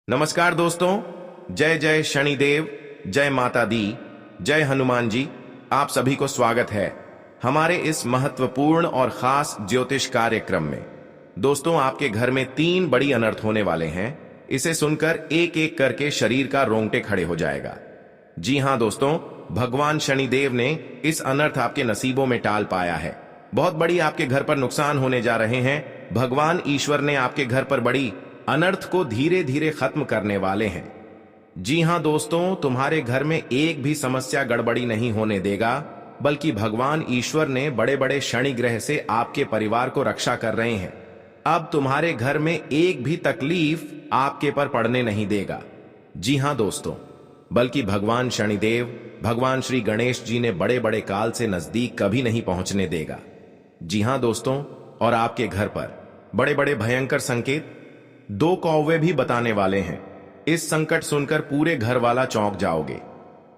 नमस्कार दोस्तों। जय जय शनिदेव, जय माता दी, जय हनुमान जी। आप सभी को स्वागत है हमारे इस महत्वपूर्ण और खास ज्योतिष कार्यक्रम में। दोस्तों, आपके घर में 3 बड़ी अनर्थ होने वाले हैं। इसे सुनकर एक एक करके शरीर का रोंगटे खड़े हो जाएगा। जी हां दोस्तों, भगवान शनिदेव ने इस अनर्थ आपके नसीबों में टाल पाया है। बहुत बड़ी आपके घर पर नुकसान होने जा रहे हैं। भगवान ईश्वर ने आपके घर पर बड़ी अनर्थ को धीरे धीरे खत्म करने वाले हैं। जी हां दोस्तों, तुम्हारे घर में एक भी समस्या गड़बड़ी नहीं होने देगा, बल्कि भगवान ईश्वर ने बड़े बड़े शनि ग्रह से आपके परिवार को रक्षा कर रहे हैं। अब तुम्हारे घर में एक भी तकलीफ आपके पर पड़ने नहीं देगा। जी हां दोस्तों, बल्कि भगवान शनिदेव, भगवान श्री गणेश जी ने बड़े बड़े काल से नजदीक कभी नहीं पहुंचने देगा। जी हां दोस्तों, और आपके घर पर बड़े बड़े भयंकर संकेत 2 कौवे भी बताने वाले हैं। इस संकट सुनकर पूरे घर वाला चौंक जाओगे।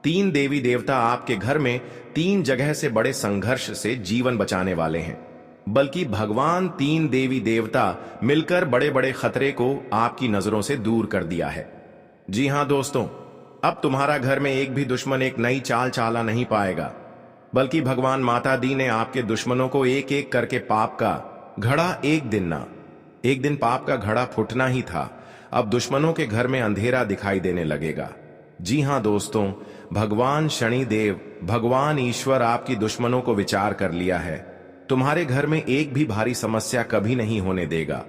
3 देवी देवता आपके घर में 3 जगह से बड़े संघर्ष से जीवन बचाने वाले हैं। बल्कि भगवान 3 देवी देवता मिलकर बड़े बड़े खतरे को आपकी नजरों से दूर कर दिया है। जी हां दोस्तों, अब तुम्हारा घर में एक भी दुश्मन एक नई चाल चाला नहीं पाएगा, बल्कि भगवान माता दी ने आपके दुश्मनों को एक एक करके पाप का घड़ा एक दिन पाप का घड़ा फूटना ही था। अब दुश्मनों के घर में अंधेरा दिखाई देने लगेगा। जी हां दोस्तों, भगवान शनिदेव, भगवान ईश्वर आपकी दुश्मनों को विचार कर लिया है। तुम्हारे घर में एक भी भारी समस्या कभी नहीं होने देगा।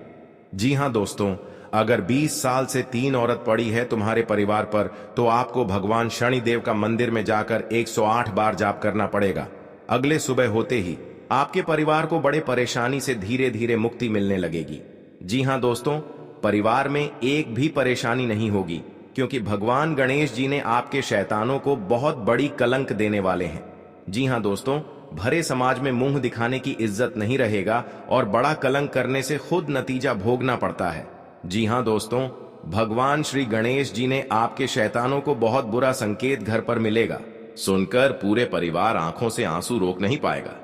जी हां दोस्तों, अगर 20 साल से 3 औरत पड़ी है तुम्हारे परिवार पर, तो आपको भगवान शनिदेव का मंदिर में जाकर 108 बार जाप करना पड़ेगा। अगले सुबह होते ही आपके परिवार को बड़े परेशानी से धीरे धीरे मुक्ति मिलने लगेगी। जी हां दोस्तों, परिवार में एक भी परेशानी नहीं होगी, क्योंकि भगवान गणेश जी ने आपके शैतानों को बहुत बड़ी कलंक देने वाले हैं। जी हां दोस्तों, भरे समाज में मुंह दिखाने की इज्जत नहीं रहेगा और बड़ा कलंक करने से खुद नतीजा भोगना पड़ता है। जी हां दोस्तों, भगवान श्री गणेश जी ने आपके शैतानों को बहुत बुरा संकेत घर पर मिलेगा। सुनकर पूरे परिवार आंखों से आंसू रोक नहीं पाएगा।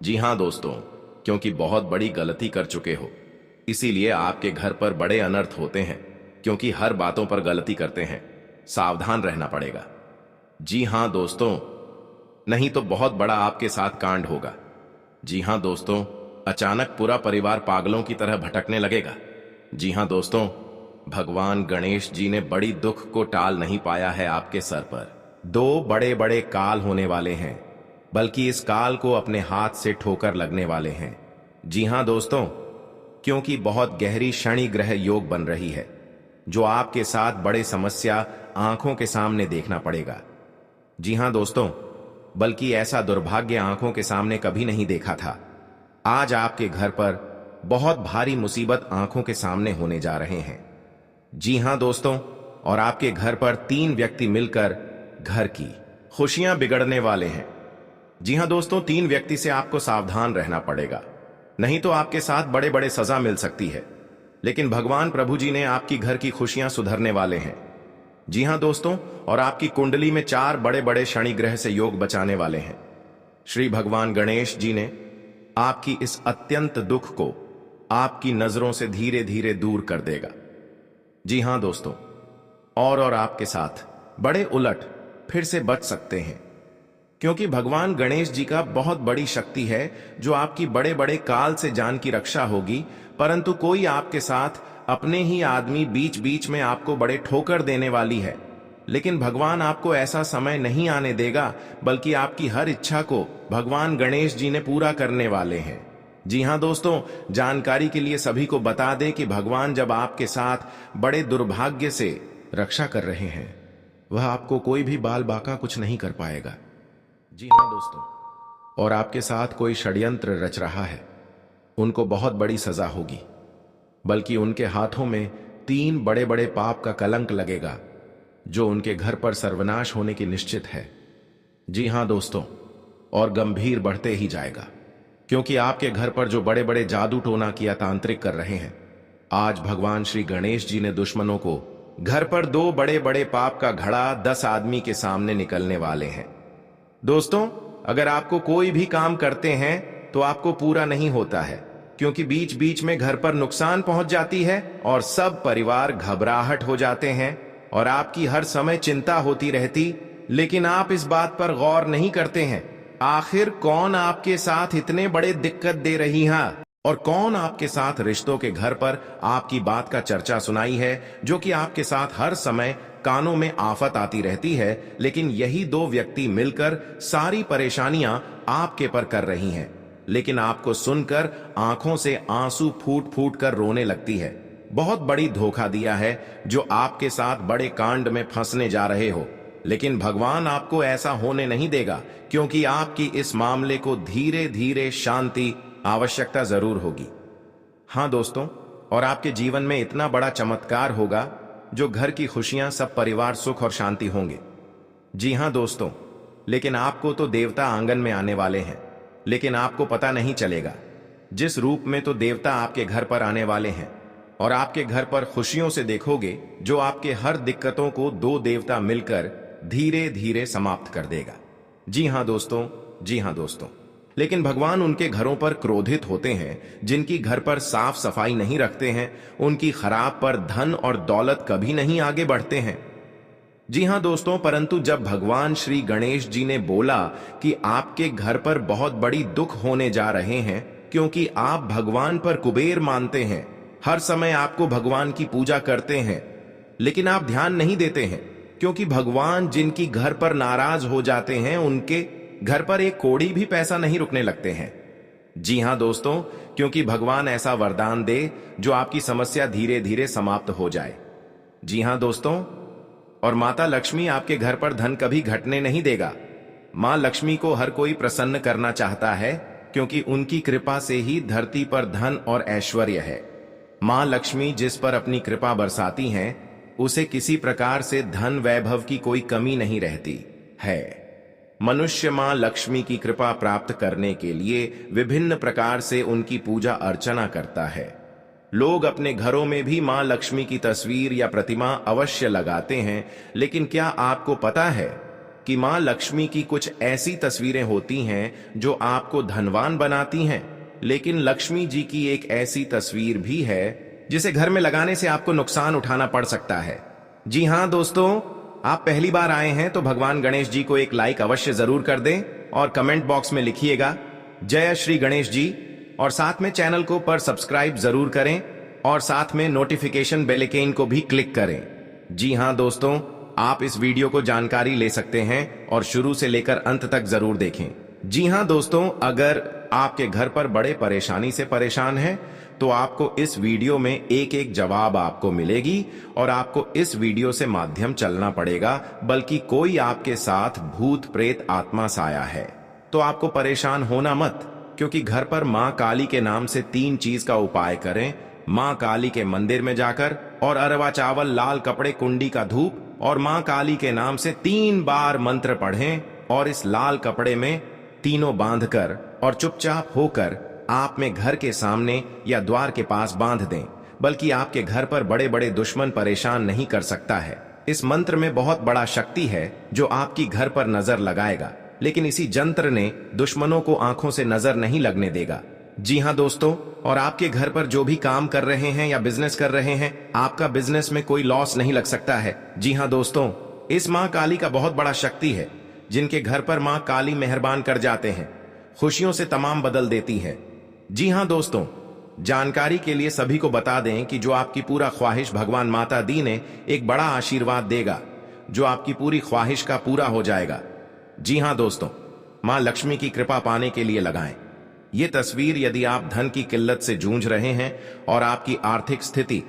जी हां दोस्तों, क्योंकि बहुत बड़ी गलती कर चुके हो, इसीलिए आपके घर पर बड़े अनर्थ होते हैं। क्योंकि हर बातों पर गलती करते हैं, सावधान रहना पड़ेगा। जी हां दोस्तों, नहीं तो बहुत बड़ा आपके साथ कांड होगा। जी हां दोस्तों, अचानक पूरा परिवार पागलों की तरह भटकने लगेगा। जी हां दोस्तों, भगवान गणेश जी ने बड़ी दुख को टाल नहीं पाया है। आपके सर पर 2 बड़े बड़े काल होने वाले हैं, बल्कि इस काल को अपने हाथ से ठोकर लगने वाले हैं। जी हां दोस्तों, क्योंकि बहुत गहरी शनि ग्रह योग बन रही है, जो आपके साथ बड़े समस्या आंखों के सामने देखना पड़ेगा। जी हां दोस्तों, बल्कि ऐसा दुर्भाग्य आंखों के सामने कभी नहीं देखा था। आज आपके घर पर बहुत भारी मुसीबत आंखों के सामने होने जा रहे हैं। जी हां दोस्तों, और आपके घर पर 3 व्यक्ति मिलकर घर की खुशियां बिगड़ने वाले हैं। जी हां दोस्तों, 3 व्यक्ति से आपको सावधान रहना पड़ेगा, नहीं तो आपके साथ बड़े बड़े सजा मिल सकती है। लेकिन भगवान प्रभु जी ने आपकी घर की खुशियां सुधरने वाले हैं। जी हां दोस्तों, और आपकी कुंडली में 4 बड़े बड़े शनि ग्रह से योग बचाने वाले हैं। श्री भगवान गणेश जी ने आपकी इस अत्यंत दुख को आपकी नजरों से धीरे धीरे दूर कर देगा। जी हां दोस्तों, और आपके साथ बड़े उलट फिर से बच सकते हैं, क्योंकि भगवान गणेश जी का बहुत बड़ी शक्ति है, जो आपकी बड़े बड़े काल से जान की रक्षा होगी। परंतु कोई आपके साथ अपने ही आदमी बीच बीच में आपको बड़े ठोकर देने वाली है। लेकिन भगवान आपको ऐसा समय नहीं आने देगा, बल्कि आपकी हर इच्छा को भगवान गणेश जी ने पूरा करने वाले हैं। जी हां दोस्तों, जानकारी के लिए सभी को बता दें कि भगवान जब आपके साथ बड़े दुर्भाग्य से रक्षा कर रहे हैं, वह आपको कोई भी बाल बाका कुछ नहीं कर पाएगा। जी हां दोस्तों, और आपके साथ कोई षड्यंत्र रच रहा है, उनको बहुत बड़ी सजा होगी। बल्कि उनके हाथों में 3 बड़े बड़े पाप का कलंक लगेगा, जो उनके घर पर सर्वनाश होने की निश्चित है। जी हां दोस्तों, और गंभीर बढ़ते ही जाएगा, क्योंकि आपके घर पर जो बड़े बड़े जादू टोना किया तांत्रिक कर रहे हैं, आज भगवान श्री गणेश जी ने दुश्मनों को घर पर 2 बड़े बड़े पाप का घड़ा 10 आदमी के सामने निकलने वाले हैं। दोस्तों, अगर आपको कोई भी काम करते हैं तो आपको पूरा नहीं होता है, क्योंकि बीच बीच में घर पर नुकसान पहुंच जाती है और सब परिवार घबराहट हो जाते हैं और आपकी हर समय चिंता होती रहती, लेकिन आप इस बात पर गौर नहीं करते हैं आखिर कौन आपके साथ इतने बड़े दिक्कत दे रही है और कौन आपके साथ रिश्तों के घर पर आपकी बात का चर्चा सुनाई है, जो कि आपके साथ हर समय कानों में आफत आती रहती है, लेकिन यही दो व्यक्ति मिलकर सारी परेशानियां आपके पर कर रही हैं, लेकिन आपको सुनकर आंखों से आंसू फूट फूट कर रोने लगती है। बहुत बड़ी धोखा दिया है जो आपके साथ बड़े कांड में फंसने जा रहे हो, लेकिन भगवान आपको ऐसा होने नहीं देगा, क्योंकि आपकी इस मामले को धीरे धीरे शांति आवश्यकता जरूर होगी। हाँ दोस्तों, और आपके जीवन में इतना बड़ा चमत्कार होगा जो घर की खुशियां, सब परिवार सुख और शांति होंगे। जी हाँ दोस्तों, लेकिन आपको तो देवता आंगन में आने वाले हैं, लेकिन आपको पता नहीं चलेगा जिस रूप में तो देवता आपके घर पर आने वाले हैं और आपके घर पर खुशियों से देखोगे, जो आपके हर दिक्कतों को दो देवता मिलकर धीरे धीरे समाप्त कर देगा। जी हाँ दोस्तों, जी हाँ दोस्तों, लेकिन भगवान उनके घरों पर क्रोधित होते हैं जिनकी घर पर साफ सफाई नहीं रखते हैं, उनकी खराब पर धन और दौलत कभी नहीं आगे बढ़ते हैं। जी हाँ दोस्तों, परंतु जब भगवान श्री गणेश जी ने बोला कि आपके घर पर बहुत बड़ी दुख होने जा रहे हैं, क्योंकि आप भगवान पर कुबेर मानते हैं, हर समय आपको भगवान की पूजा करते हैं, लेकिन आप ध्यान नहीं देते हैं, क्योंकि भगवान जिनकी घर पर नाराज हो जाते हैं उनके घर पर एक कौड़ी भी पैसा नहीं रुकने लगते हैं। जी हां दोस्तों, क्योंकि भगवान ऐसा वरदान दे जो आपकी समस्या धीरे धीरे समाप्त हो जाए। जी हां दोस्तों, और माता लक्ष्मी आपके घर पर धन कभी घटने नहीं देगा। मां लक्ष्मी को हर कोई प्रसन्न करना चाहता है, क्योंकि उनकी कृपा से ही धरती पर धन और ऐश्वर्य है। मां लक्ष्मी जिस पर अपनी कृपा बरसाती हैं, उसे किसी प्रकार से धन वैभव की कोई कमी नहीं रहती है। मनुष्य मां लक्ष्मी की कृपा प्राप्त करने के लिए विभिन्न प्रकार से उनकी पूजा अर्चना करता है। लोग अपने घरों में भी मां लक्ष्मी की तस्वीर या प्रतिमा अवश्य लगाते हैं, लेकिन क्या आपको पता है कि मां लक्ष्मी की कुछ ऐसी तस्वीरें होती हैं जो आपको धनवान बनाती हैं, लेकिन लक्ष्मी जी की एक ऐसी तस्वीर भी है जिसे घर में लगाने से आपको नुकसान उठाना पड़ सकता है। जी हां दोस्तों, आप पहली बार आए हैं तो भगवान गणेश जी को एक लाइक अवश्य जरूर कर दें और कमेंट बॉक्स में लिखिएगा जय श्री गणेश जी, और साथ में चैनल को पर सब्सक्राइब जरूर करें और साथ में नोटिफिकेशन बेल आइकन को भी क्लिक करें। जी हां दोस्तों, आप इस वीडियो को जानकारी ले सकते हैं और शुरू से लेकर अंत तक जरूर देखें। जी हां दोस्तों, अगर आपके घर पर बड़े परेशानी से परेशान हैं तो आपको इस वीडियो में एक एक जवाब आपको मिलेगी और आपको इस वीडियो से माध्यम चलना पड़ेगा, बल्कि कोई आपके साथ भूत प्रेत आत्मा साया है तो आपको परेशान होना मत, क्योंकि घर पर मां काली के नाम से 3 चीज का उपाय करें। मां काली के मंदिर में जाकर और अरवा चावल, लाल कपड़े, कुंडी का धूप और मां काली के नाम से 3 बार मंत्र पढ़ें और इस लाल कपड़े में तीनों बांधकर और चुपचाप होकर आप में घर के सामने या द्वार के पास बांध दें, बल्कि आपके घर पर बड़े बड़े दुश्मन परेशान नहीं कर सकता है। इस मंत्र में बहुत बड़ा शक्ति है जो आपकी घर पर नजर लगाएगा, लेकिन इसी जंत्र ने दुश्मनों को आंखों से नजर नहीं लगने देगा। जी हां दोस्तों, और आपके घर पर जो भी काम कर रहे हैं या बिजनेस कर रहे हैं, आपका बिजनेस में कोई लॉस नहीं लग सकता है। जी हां दोस्तों, इस मां काली का बहुत बड़ा शक्ति है। जिनके घर पर मां काली मेहरबान कर जाते हैं, खुशियों से तमाम बदल देती है। जी हां दोस्तों, जानकारी के लिए सभी को बता दें कि जो आपकी पूरा ख्वाहिश भगवान माता दी ने एक बड़ा आशीर्वाद देगा, जो आपकी पूरी ख्वाहिश का पूरा हो जाएगा। जी हां दोस्तों, मां लक्ष्मी की कृपा पाने के लिए लगाएं ये तस्वीर। यदि आप धन की किल्लत से जूझ रहे हैं और आपकी आर्थिक स्थिति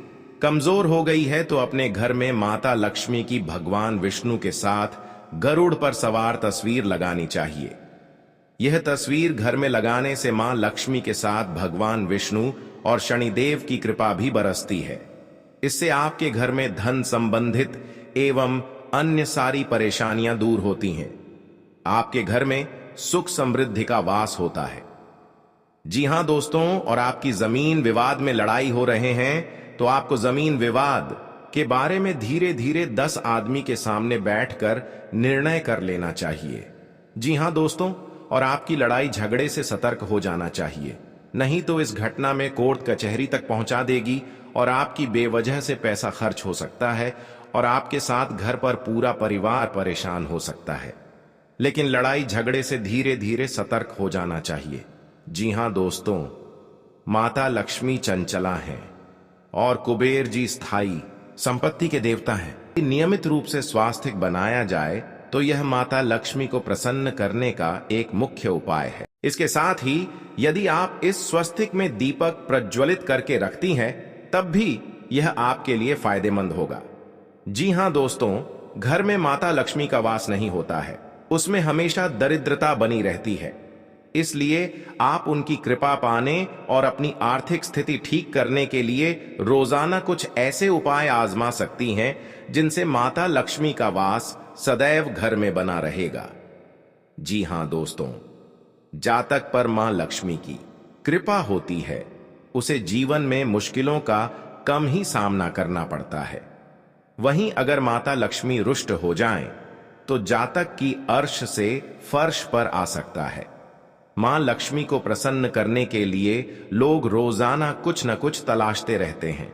कमजोर हो गई है, तो अपने घर में माता लक्ष्मी की भगवान विष्णु के साथ गरुड़ पर सवार तस्वीर लगानी चाहिए। यह तस्वीर घर में लगाने से मां लक्ष्मी के साथ भगवान विष्णु और शनिदेव की कृपा भी बरसती है। इससे आपके घर में धन संबंधित एवं अन्य सारी परेशानियां दूर होती हैं। आपके घर में सुख समृद्धि का वास होता है। जी हां दोस्तों, और आपकी जमीन विवाद में लड़ाई हो रहे हैं तो आपको जमीन विवाद के बारे में धीरे धीरे 10 आदमी के सामने बैठकर निर्णय कर लेना चाहिए। जी हां दोस्तों, और आपकी लड़ाई झगड़े से सतर्क हो जाना चाहिए। नहीं तो इस घटना में कोर्ट कचहरी तक पहुंचा देगी और आपकी बेवजह से पैसा खर्च हो सकता है और आपके साथ घर पर पूरा परिवार परेशान हो सकता है। लेकिन लड़ाई झगड़े से धीरे धीरे सतर्क हो जाना चाहिए। जी हां दोस्तों, माता लक्ष्मी चंचला हैं और कुबेर जी स्थायी संपत्ति के देवता हैं। नियमित रूप से स्वास्थ्य बनाया जाए तो यह माता लक्ष्मी को प्रसन्न करने का एक मुख्य उपाय है। इसके साथ ही यदि आप इस स्वस्तिक में दीपक प्रज्वलित करके रखती हैं, तब भी यह आपके लिए फायदेमंद होगा। जी हां दोस्तों, घर में माता लक्ष्मी का वास नहीं होता है, उसमें हमेशा दरिद्रता बनी रहती है। इसलिए आप उनकी कृपा पाने और अपनी आर्थिक स्थिति ठीक करने के लिए रोजाना कुछ ऐसे उपाय आजमा सकती हैं जिनसे माता लक्ष्मी का वास सदैव घर में बना रहेगा। जी हां दोस्तों, जातक पर मां लक्ष्मी की कृपा होती है, उसे जीवन में मुश्किलों का कम ही सामना करना पड़ता है। वहीं अगर माता लक्ष्मी रुष्ट हो जाएं, तो जातक की अर्श से फर्श पर आ सकता है। मां लक्ष्मी को प्रसन्न करने के लिए लोग रोजाना कुछ न कुछ तलाशते रहते हैं।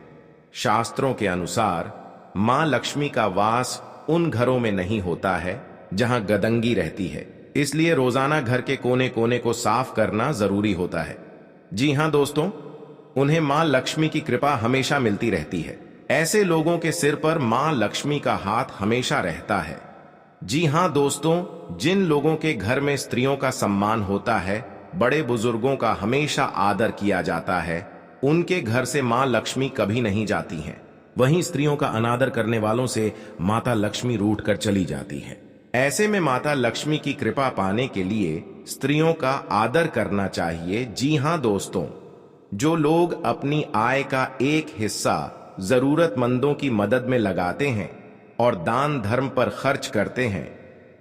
शास्त्रों के अनुसार मां लक्ष्मी का वास उन घरों में नहीं होता है जहां गदंगी रहती है, इसलिए रोजाना घर के कोने कोने को साफ करना जरूरी होता है। जी हां दोस्तों, उन्हें मां लक्ष्मी की कृपा हमेशा मिलती रहती है। ऐसे लोगों के सिर पर मां लक्ष्मी का हाथ हमेशा रहता है। जी हां दोस्तों, जिन लोगों के घर में स्त्रियों का सम्मान होता है, बड़े बुजुर्गों का हमेशा आदर किया जाता है, उनके घर से मां लक्ष्मी कभी नहीं जाती हैं। वहीं स्त्रियों का अनादर करने वालों से माता लक्ष्मी रूठ कर चली जाती है। ऐसे में माता लक्ष्मी की कृपा पाने के लिए स्त्रियों का आदर करना चाहिए। जी हां दोस्तों, जो लोग अपनी आय का एक हिस्सा जरूरतमंदों की मदद में लगाते हैं और दान धर्म पर खर्च करते हैं,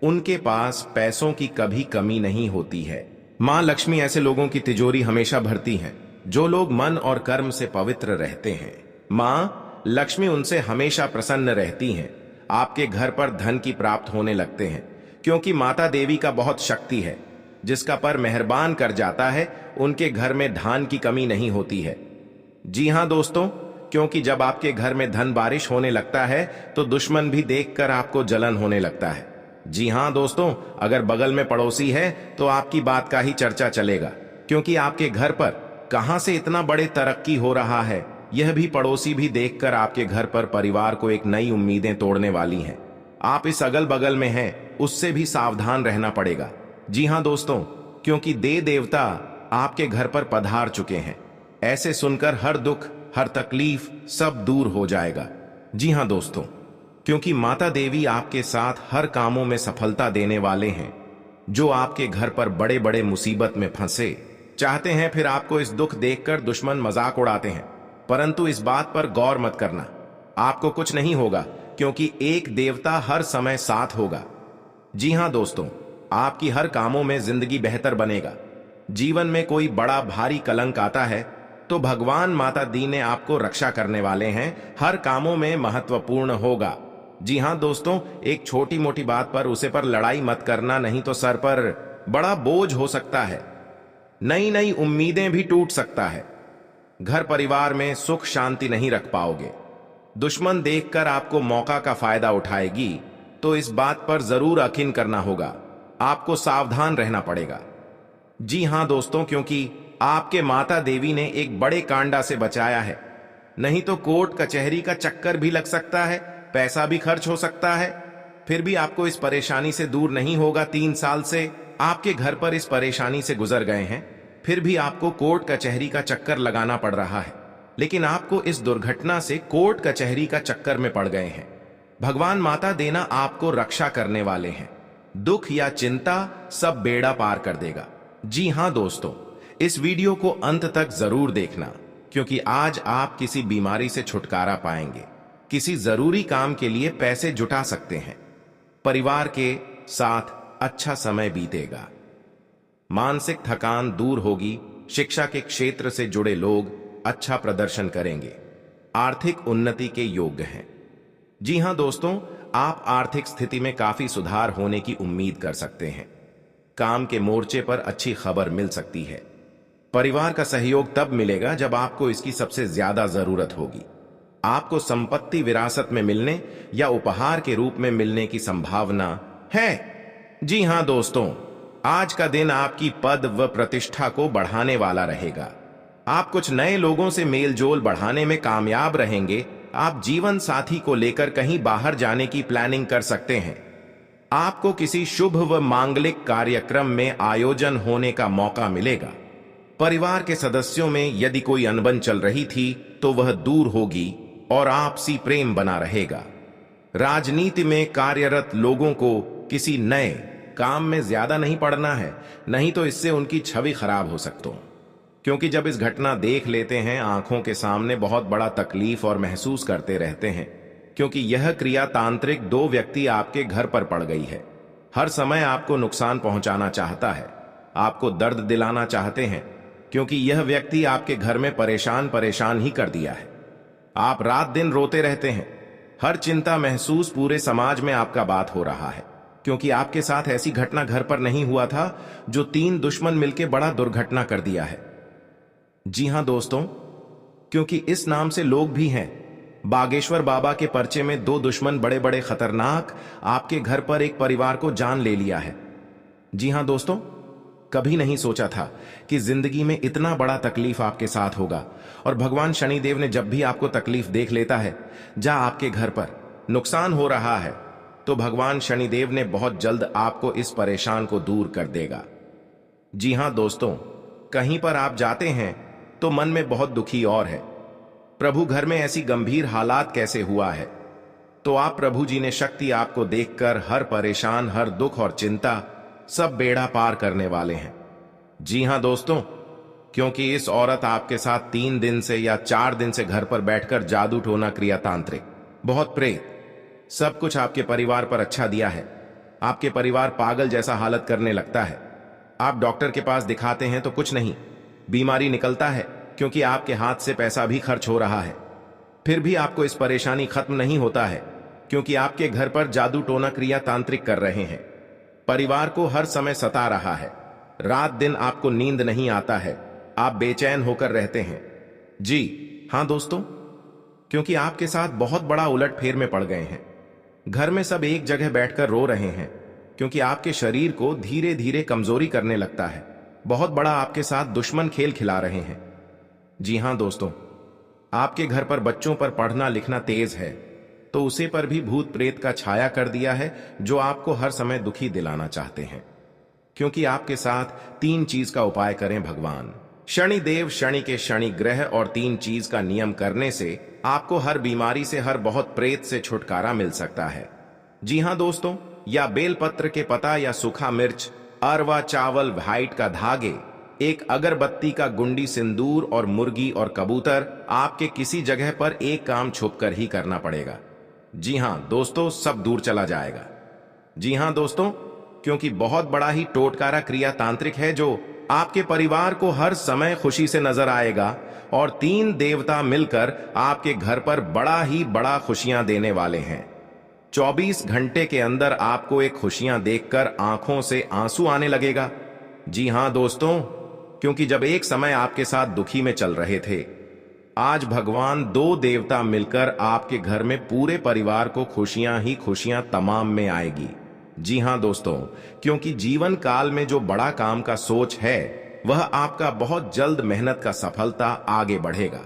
उनके पास पैसों की कभी कमी नहीं होती है। मां लक्ष्मी ऐसे लोगों की तिजोरी हमेशा भरती हैं जो लोग मन और कर्म से पवित्र रहते हैं। मां लक्ष्मी उनसे हमेशा प्रसन्न रहती हैं। आपके घर पर धन की प्राप्त होने लगते हैं, क्योंकि माता देवी का बहुत शक्ति है। जिसका पर मेहरबान कर जाता है, उनके घर में धान की कमी नहीं होती है। जी हां दोस्तों, क्योंकि जब आपके घर में धन बारिश होने लगता है तो दुश्मन भी देखकर आपको जलन होने लगता है। जी हां दोस्तों, अगर बगल में पड़ोसी है तो आपकी बात का ही चर्चा चलेगा, क्योंकि आपके घर पर कहां से इतना बड़े तरक्की हो रहा है, यह भी पड़ोसी भी देखकर आपके घर पर परिवार को एक नई उम्मीदें तोड़ने वाली हैं। आप इस अगल बगल में हैं, उससे भी सावधान रहना पड़ेगा। जी हां दोस्तों, क्योंकि देवता आपके घर पर पधार चुके हैं। ऐसे सुनकर हर दुख, हर तकलीफ सब दूर हो जाएगा। जी हां दोस्तों, क्योंकि माता देवी आपके साथ हर कामों में सफलता देने वाले हैं। जो आपके घर पर बड़े बड़े मुसीबत में फंसे चाहते हैं, फिर आपको इस दुख देखकर दुश्मन मजाक उड़ाते हैं, परंतु इस बात पर गौर मत करना, आपको कुछ नहीं होगा, क्योंकि एक देवता हर समय साथ होगा। जी हां दोस्तों, आपकी हर कामों में जिंदगी बेहतर बनेगा। जीवन में कोई बड़ा भारी कलंक आता है तो भगवान माता दी ने आपको रक्षा करने वाले हैं, हर कामों में महत्वपूर्ण होगा। जी हां दोस्तों, एक छोटी मोटी बात पर उसे पर लड़ाई मत करना, नहीं तो सर पर बड़ा बोझ हो सकता है। नई नई उम्मीदें भी टूट सकता है। घर परिवार में सुख शांति नहीं रख पाओगे। दुश्मन देखकर आपको मौका का फायदा उठाएगी, तो इस बात पर जरूर यकीन करना होगा। आपको सावधान रहना पड़ेगा। जी हां दोस्तों, क्योंकि आपके माता देवी ने एक बड़े कांडा से बचाया है, नहीं तो कोर्ट कचहरी का चक्कर भी लग सकता है, पैसा भी खर्च हो सकता है। फिर भी आपको इस परेशानी से दूर नहीं होगा। 3 साल से आपके घर पर इस परेशानी से गुजर गए हैं, फिर भी आपको कोर्ट कचहरी का चक्कर लगाना पड़ रहा है। लेकिन आपको इस दुर्घटना से कोर्ट कचहरी का चक्कर में पड़ गए हैं। भगवान माता देना आपको रक्षा करने वाले हैं। दुख या चिंता सब बेड़ा पार कर देगा। जी हां दोस्तों, इस वीडियो को अंत तक जरूर देखना, क्योंकि आज आप किसी बीमारी से छुटकारा पाएंगे, किसी जरूरी काम के लिए पैसे जुटा सकते हैं, परिवार के साथ अच्छा समय बीतेगा, मानसिक थकान दूर होगी, शिक्षा के क्षेत्र से जुड़े लोग अच्छा प्रदर्शन करेंगे, आर्थिक उन्नति के योग्य हैं। जी हां दोस्तों, आप आर्थिक स्थिति में काफी सुधार होने की उम्मीद कर सकते हैं। काम के मोर्चे पर अच्छी खबर मिल सकती है। परिवार का सहयोग तब मिलेगा जब आपको इसकी सबसे ज्यादा जरूरत होगी। आपको संपत्ति विरासत में मिलने या उपहार के रूप में मिलने की संभावना है। जी हां दोस्तों, आज का दिन आपकी पद व प्रतिष्ठा को बढ़ाने वाला रहेगा। आप कुछ नए लोगों से मेलजोल बढ़ाने में कामयाब रहेंगे। आप जीवन साथी को लेकर कहीं बाहर जाने की प्लानिंग कर सकते हैं। आपको किसी शुभ व मांगलिक कार्यक्रम में आयोजन होने का मौका मिलेगा। परिवार के सदस्यों में यदि कोई अनबन चल रही थी तो वह दूर होगी और आपसी प्रेम बना रहेगा। राजनीति में कार्यरत लोगों को किसी नए काम में ज्यादा नहीं पड़ना है, नहीं तो इससे उनकी छवि खराब हो सकती है। क्योंकि जब इस घटना देख लेते हैं आंखों के सामने बहुत बड़ा तकलीफ और महसूस करते रहते हैं, क्योंकि यह क्रिया तांत्रिक 2 व्यक्ति आपके घर पर पड़ गई है। हर समय आपको नुकसान पहुंचाना चाहता है, आपको दर्द दिलाना चाहते हैं, क्योंकि यह व्यक्ति आपके घर में परेशान ही कर दिया है। आप रात दिन रोते रहते हैं, हर चिंता महसूस पूरे समाज में आपका बात हो रहा है, क्योंकि आपके साथ ऐसी घटना घर पर नहीं हुआ था जो 3 दुश्मन मिलकर बड़ा दुर्घटना कर दिया है। जी हां दोस्तों, क्योंकि इस नाम से लोग भी हैं। बागेश्वर बाबा के पर्चे में 2 दुश्मन बड़े बड़े खतरनाक आपके घर पर एक परिवार को जान ले लिया है। जी हां दोस्तों, कभी नहीं सोचा था कि जिंदगी में इतना बड़ा तकलीफ आपके साथ होगा। और भगवान शनिदेव ने जब भी आपको तकलीफ देख लेता है, जहां आपके घर पर नुकसान हो रहा है, तो भगवान शनिदेव ने बहुत जल्द आपको इस परेशान को दूर कर देगा। जी हां दोस्तों, कहीं पर आप जाते हैं तो मन में बहुत दुखी और है, प्रभु घर में ऐसी गंभीर हालात कैसे हुआ है, तो आप प्रभु जी ने शक्ति आपको देखकर हर परेशान, हर दुख और चिंता सब बेड़ा पार करने वाले हैं। जी हां दोस्तों, क्योंकि इस औरत आपके साथ 3 दिन से या 4 दिन से घर पर बैठकर जादू टोना क्रिया तांत्रिक बहुत प्रेत सब कुछ आपके परिवार पर अच्छा दिया है। आपके परिवार पागल जैसा हालत करने लगता है। आप डॉक्टर के पास दिखाते हैं तो कुछ नहीं, बीमारी निकलता है, क्योंकि आपके हाथ से पैसा भी खर्च हो रहा है। फिर भी आपको इस परेशानी खत्म नहीं होता है, क्योंकि आपके घर पर जादू टोना क्रिया तांत्रिक कर रहे हैं। परिवार को हर समय सता रहा है, रात दिन आपको नींद नहीं आता है, आप बेचैन होकर रहते हैं। जी हां दोस्तों, क्योंकि आपके साथ बहुत बड़ा उलटफेर में पड़ गए हैं। घर में सब एक जगह बैठकर रो रहे हैं, क्योंकि आपके शरीर को धीरे धीरे कमजोरी करने लगता है। बहुत बड़ा आपके साथ दुश्मन खेल खिला रहे हैं। जी हां दोस्तों, आपके घर पर बच्चों पर पढ़ना लिखना तेज है, तो उसे पर भी भूत प्रेत का छाया कर दिया है, जो आपको हर समय दुखी दिलाना चाहते हैं। क्योंकि आपके साथ 3 चीज का उपाय करें भगवान शनिदेव। शनि के शनि ग्रह और 3 चीज का नियम करने से आपको हर बीमारी से, हर बहुत प्रेत से छुटकारा मिल सकता है। जी हां दोस्तों, या बेलपत्र के पता या सूखा मिर्च, अरवा चावल, व्हाइट का धागे, एक अगरबत्ती का गुंडी, सिंदूर और मुर्गी और कबूतर आपके किसी जगह पर एक काम छुपकर ही करना पड़ेगा। जी हां दोस्तों, सब दूर चला जाएगा। जी हां दोस्तों, क्योंकि बहुत बड़ा ही टोटकारा क्रिया तांत्रिक है, जो आपके परिवार को हर समय खुशी से नजर आएगा। और 3 देवता मिलकर आपके घर पर बड़ा ही बड़ा खुशियां देने वाले हैं। 24 घंटे के अंदर आपको एक खुशियां देखकर आंखों से आंसू आने लगेगा। जी हां दोस्तों, क्योंकि जब एक समय आपके साथ दुखी में चल रहे थे, आज भगवान 2 देवता मिलकर आपके घर में पूरे परिवार को खुशियां ही खुशियां तमाम में आएगी। जी हां दोस्तों, क्योंकि जीवन काल में जो बड़ा काम का सोच है, वह आपका बहुत जल्द मेहनत का सफलता आगे बढ़ेगा।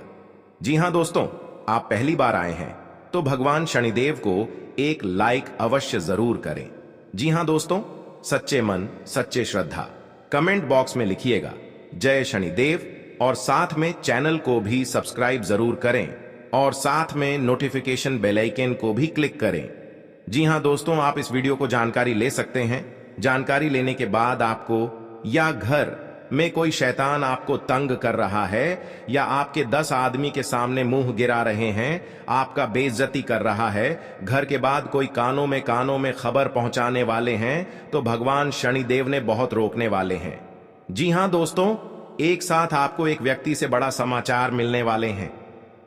जी हां दोस्तों, आप पहली बार आए हैं तो भगवान शनिदेव को एक लाइक अवश्य जरूर करें। जी हां दोस्तों, सच्चे मन सच्चे श्रद्धा कमेंट बॉक्स में लिखिएगा जय शनिदेव, और साथ में चैनल को भी सब्सक्राइब जरूर करें, और साथ में नोटिफिकेशन बेल आइकन को भी क्लिक करें। जी हां दोस्तों, आप इस वीडियो को जानकारी ले सकते हैं। जानकारी लेने के बाद आपको, या घर में कोई शैतान आपको तंग कर रहा है, या आपके 10 आदमी के सामने मुंह गिरा रहे हैं, आपका बेइज्जती कर रहा है, घर के बाद कोई कानों में खबर पहुंचाने वाले हैं, तो भगवान शनिदेव ने बहुत रोकने वाले हैं। जी हां दोस्तों, एक साथ आपको एक व्यक्ति से बड़ा समाचार मिलने वाले हैं।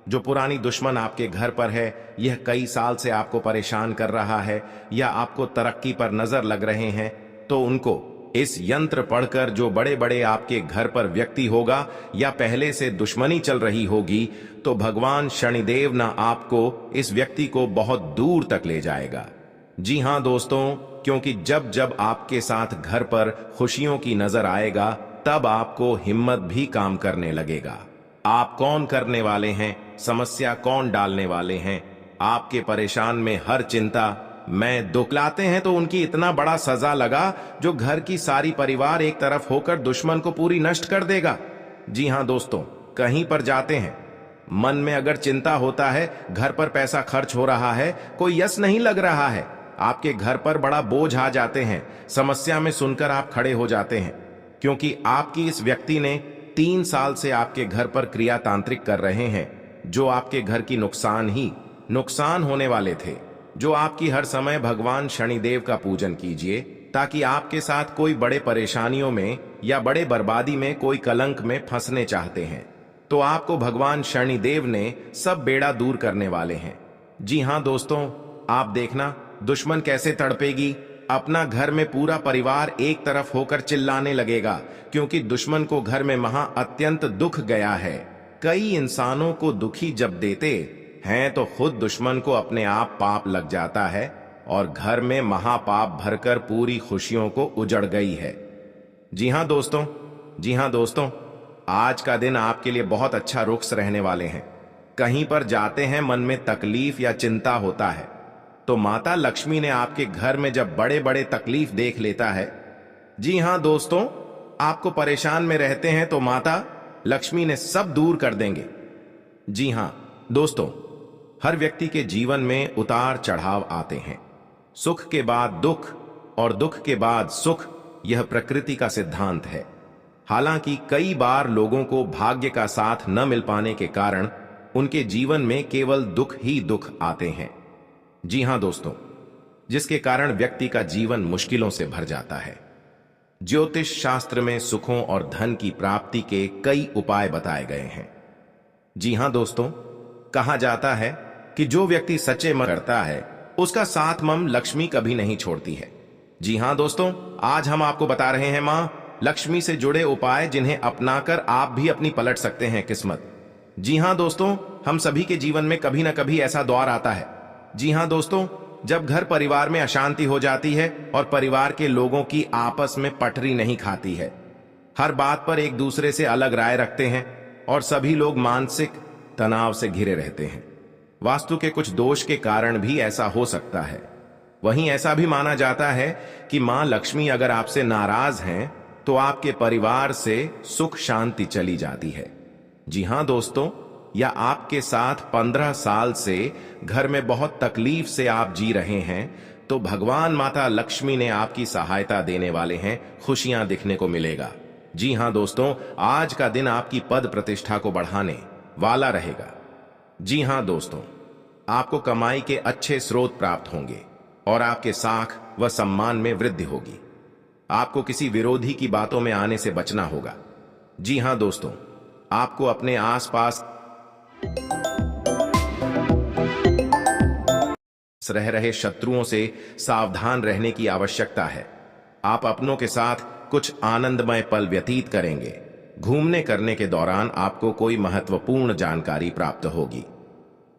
जो पुरानी दुश्मन आपके घर पर है, यह कई साल से आपको परेशान कर रहा है, या आपको तरक्की पर नजर लग रहे हैं, तो उनको इस यंत्र पढ़कर जो बड़े बड़े आपके घर पर व्यक्ति होगा या पहले से दुश्मनी चल रही होगी, तो भगवान शनिदेव ना आपको इस व्यक्ति को बहुत दूर तक ले जाएगा। जी हां दोस्तों, क्योंकि जब जब आपके साथ घर पर खुशियों की नजर आएगा, तब आपको हिम्मत भी काम करने लगेगा। आप कौन करने वाले हैं, समस्या कौन डालने वाले हैं, आपके परेशान में हर चिंता मैं दुख लाते हैं तो उनकी इतना बड़ा सजा लगा जो घर की सारी परिवार एक तरफ होकर दुश्मन को पूरी नष्ट कर देगा। जी हां दोस्तों, कहीं पर जाते हैं, मन में अगर चिंता होता है, घर पर पैसा खर्च हो रहा है, कोई यश नहीं लग रहा है, आपके घर पर बड़ा बोझ आ जाते हैं, समस्या में सुनकर आप खड़े हो जाते हैं, क्योंकि आपकी इस व्यक्ति ने 3 साल से आपके घर पर क्रिया तांत्रिक कर रहे हैं, जो आपके घर की नुकसान होने वाले थे। जो आपकी हर समय भगवान शनिदेव का पूजन कीजिए, ताकि आपके साथ कोई बड़े परेशानियों में या बड़े बर्बादी में, कोई कलंक में फंसने चाहते हैं, तो आपको भगवान शनिदेव ने सब बेड़ा दूर करने वाले हैं। जी हां दोस्तों, आप देखना दुश्मन कैसे तड़पेगी, अपना घर में पूरा परिवार एक तरफ होकर चिल्लाने लगेगा, क्योंकि दुश्मन को घर में अत्यंत दुख गया है। कई इंसानों को दुखी जब देते हैं तो खुद दुश्मन को अपने आप पाप लग जाता है और घर में महापाप भरकर पूरी खुशियों को उजड़ गई है। जी हां दोस्तों, आज का दिन आपके लिए बहुत अच्छा रुख रहने वाले हैं। कहीं पर जाते हैं, मन में तकलीफ या चिंता होता है, तो माता लक्ष्मी ने आपके घर में जब बड़े बड़े तकलीफ देख लेता है, जी हां दोस्तों, आपको परेशान में रहते हैं तो माता लक्ष्मी ने सब दूर कर देंगे। जी हां दोस्तों, हर व्यक्ति के जीवन में उतार चढ़ाव आते हैं, सुख के बाद दुख और दुख के बाद सुख, यह प्रकृति का सिद्धांत है। हालांकि कई बार लोगों को भाग्य का साथ न मिल पाने के कारण उनके जीवन में केवल दुख ही दुख आते हैं। जी हां दोस्तों, जिसके कारण व्यक्ति का जीवन मुश्किलों से भर जाता है। ज्योतिष शास्त्र में सुखों और धन की प्राप्ति के कई उपाय बताए गए हैं। जी हां दोस्तों, कहा जाता है कि जो व्यक्ति सच्चे मन करता है, उसका साथ मम लक्ष्मी कभी नहीं छोड़ती है। जी हां दोस्तों, आज हम आपको बता रहे हैं मां लक्ष्मी से जुड़े उपाय, जिन्हें अपनाकर आप भी अपनी पलट सकते हैं किस्मत। जी हां दोस्तों, हम सभी के जीवन में कभी ना कभी ऐसा दौर आता है। जी हां दोस्तों, जब घर परिवार में अशांति हो जाती है और परिवार के लोगों की आपस में पटरी नहीं खाती है, हर बात पर एक दूसरे से अलग राय रखते हैं और सभी लोग मानसिक तनाव से घिरे रहते हैं। वास्तु के कुछ दोष के कारण भी ऐसा हो सकता है। वहीं ऐसा भी माना जाता है कि मां लक्ष्मी अगर आपसे नाराज हैं, तो आपके परिवार से सुख शांति चली जाती है। जी हां दोस्तों, या आपके साथ 15 साल से घर में बहुत तकलीफ से आप जी रहे हैं, तो भगवान माता लक्ष्मी ने आपकी सहायता देने वाले हैं, खुशियां दिखने को मिलेगा। जी हां दोस्तों, आज का दिन आपकी पद प्रतिष्ठा को बढ़ाने वाला रहेगा। जी हां दोस्तों, आपको कमाई के अच्छे स्रोत प्राप्त होंगे और आपके साख व सम्मान में वृद्धि होगी। आपको किसी विरोधी की बातों में आने से बचना होगा। जी हां दोस्तों, आपको अपने आसपास रह रहे शत्रुओं से सावधान रहने की आवश्यकता है। आप अपनों के साथ कुछ आनंदमय पल व्यतीत करेंगे। घूमने करने के दौरान आपको कोई महत्वपूर्ण जानकारी प्राप्त होगी।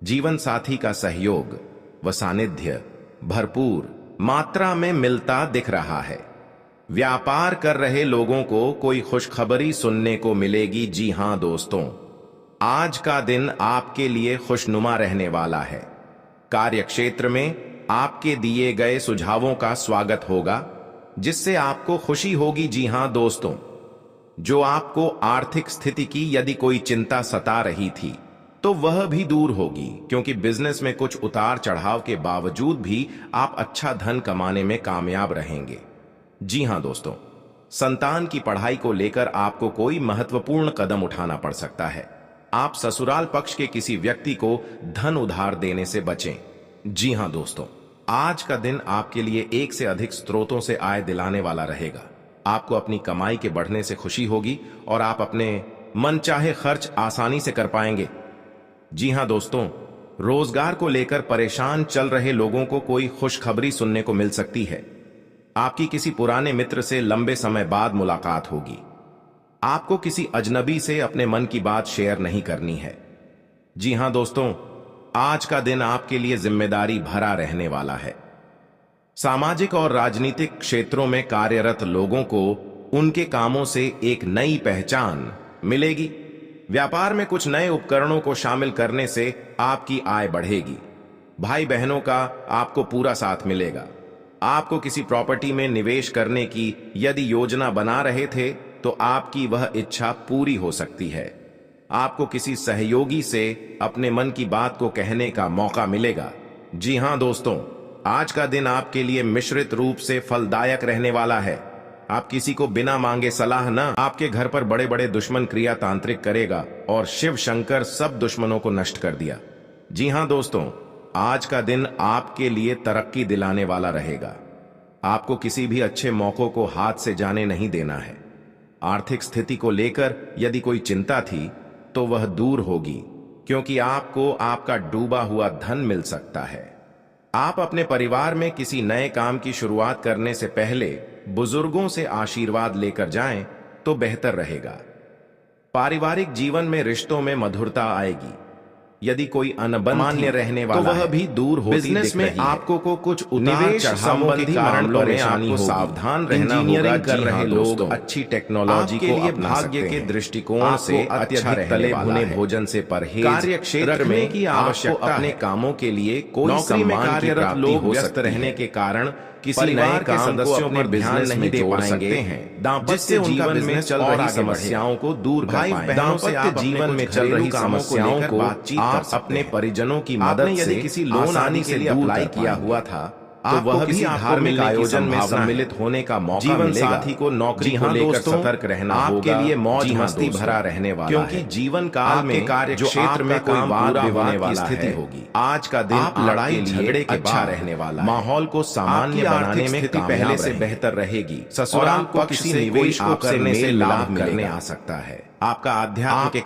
जीवन साथी का सहयोग व सानिध्य भरपूर मात्रा में मिलता दिख रहा है। व्यापार कर रहे लोगों को कोई खुशखबरी सुनने को मिलेगी। जी हां दोस्तों, आज का दिन आपके लिए खुशनुमा रहने वाला है। कार्य क्षेत्र में आपके दिए गए सुझावों का स्वागत होगा, जिससे आपको खुशी होगी। जी हां दोस्तों, जो आपको आर्थिक स्थिति की यदि कोई चिंता सता रही थी, तो वह भी दूर होगी, क्योंकि बिजनेस में कुछ उतार चढ़ाव के बावजूद भी आप अच्छा धन कमाने में कामयाब रहेंगे। जी हां दोस्तों, संतान की पढ़ाई को लेकर आपको कोई महत्वपूर्ण कदम उठाना पड़ सकता है। आप ससुराल पक्ष के किसी व्यक्ति को धन उधार देने से बचें। जी हां दोस्तों, आज का दिन आपके लिए एक से अधिक स्रोतों से आय दिलाने वाला रहेगा। आपको अपनी कमाई के बढ़ने से खुशी होगी और आप अपने मनचाहे खर्च आसानी से कर पाएंगे। जी हां दोस्तों, रोजगार को लेकर परेशान चल रहे लोगों को कोई खुशखबरी सुनने को मिल सकती है। आपकी किसी पुराने मित्र से लंबे समय बाद मुलाकात होगी। आपको किसी अजनबी से अपने मन की बात शेयर नहीं करनी है। जी हां दोस्तों, आज का दिन आपके लिए जिम्मेदारी भरा रहने वाला है। सामाजिक और राजनीतिक क्षेत्रों में कार्यरत लोगों को उनके कामों से एक नई पहचान मिलेगी। व्यापार में कुछ नए उपकरणों को शामिल करने से आपकी आय बढ़ेगी। भाई बहनों का आपको पूरा साथ मिलेगा। आपको किसी प्रॉपर्टी में निवेश करने की यदि योजना बना रहे थे तो आपकी वह इच्छा पूरी हो सकती है। आपको किसी सहयोगी से अपने मन की बात को कहने का मौका मिलेगा। जी हां दोस्तों, आज का दिन आपके लिए मिश्रित रूप से फलदायक रहने वाला है। आप किसी को बिना मांगे सलाह न, आपके घर पर बड़े बड़े दुश्मन क्रिया तांत्रिक करेगा और शिव शंकर सब दुश्मनों को नष्ट कर दिया। जी हां दोस्तों, आज का दिन आपके लिए तरक्की दिलाने वाला रहेगा। आपको किसी भी अच्छे मौकों को हाथ से जाने नहीं देना है। आर्थिक स्थिति को लेकर यदि कोई चिंता थी तो वह दूर होगी, क्योंकि आपको आपका डूबा हुआ धन मिल सकता है। आप अपने परिवार में किसी नए काम की शुरुआत करने से पहले बुजुर्गों से आशीर्वाद लेकर जाएं तो बेहतर रहेगा। पारिवारिक जीवन में रिश्तों में मधुरता आएगी। यदि कोई अनबन रहने वाला तो वह भी दूर होती बिजनेस में आपको को कुछ निवेश संबंधी मामलों में आपको सावधान रहना होगा। कर रहे लोग अच्छी टेक्नोलॉजी के लिए भाग्य के दृष्टिकोण से अत्यधिक तले भुने भोजन से परहेज, कार्य क्षेत्र में की आवश्यकता अपने कामों के लिए कोई सम्मान की प्राप्ति हो व्यस्त रहने के कारण किसी नए के सदस्यों पर बिजनेस नहीं दे पाएंगे हैं, जिससे जीवन में चल रही समस्याओं को दूर कर पाएं। दाम्पत्य जीवन में चल रही समस्याओं को आप अपने परिजनों की मदद से किसी लोन आने के लिए अप्लाई किया हुआ था तो वह भी धार्मिक आयोजन में सम्मिलित होने का मौका जीवन साथी को नौकरी को लेकर सतर्क रहना आपके लिए मौज मस्ती भरा रहने वाला क्योंकि जीवन काल में कार्य क्षेत्र में कोई वाद विवाद की स्थिति होगी। आज का दिन लड़ाई झगड़े के अच्छा रहने वाला, माहौल को सामान्य बनाने में पहले से बेहतर रहेगी। ससुराल पक्ष से निवेश करने से लाभ मिलने आ सकता है। आपका आध्यात्म के